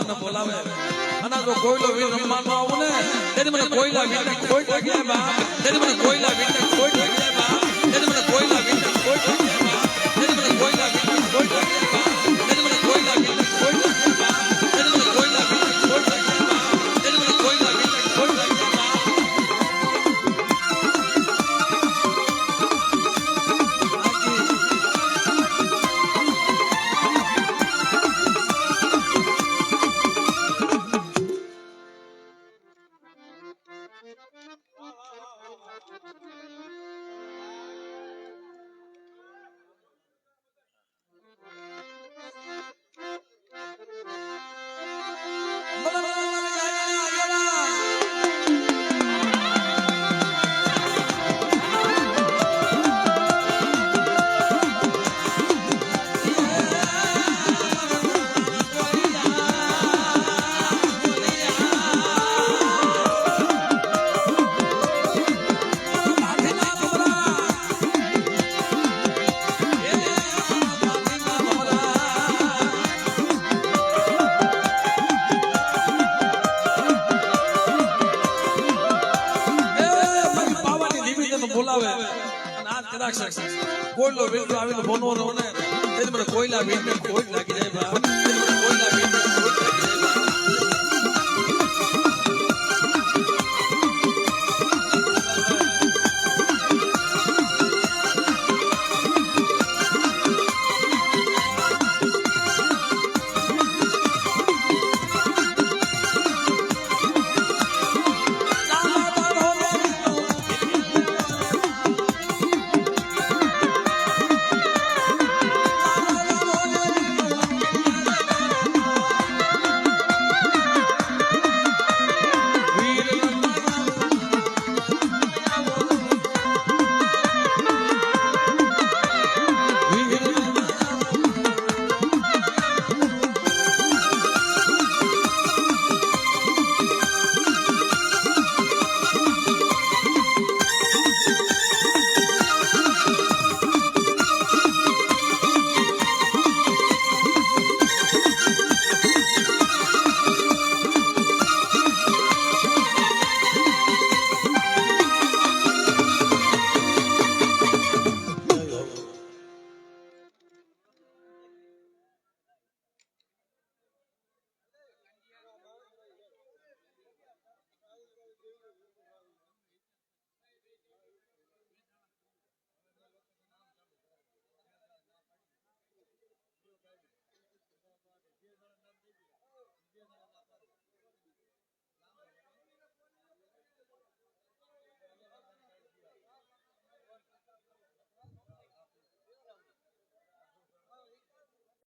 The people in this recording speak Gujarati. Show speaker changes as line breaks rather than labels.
રમવાને બોલાવે અને જો કોઈલો વીર રમવાનો આવું ને તેથી મને કોઈલા વીરને ખોટ લાગી જાય બા તેથી મને કોઈલા વીરને ખોટ લાગી જાય બા તેથી મને કોઈલા વીરને ખોટ લાગી જાય બા તેથી મને કોઈલા વીરને ખોટ લાગી જાય બા તેથી મને કોઈલા વીરને ખોટ લાગી જાય બા તેથી મને કોઈલા વીરને ખોટ લાગી જાય બા તેથી મને કોઈલા વીરને ખોટ લાગી જાય બા કોઈલો વીર આવીને બોનો રહો ને તેથી મને કોઈલા વીરને ખોટ લાગી જાય બા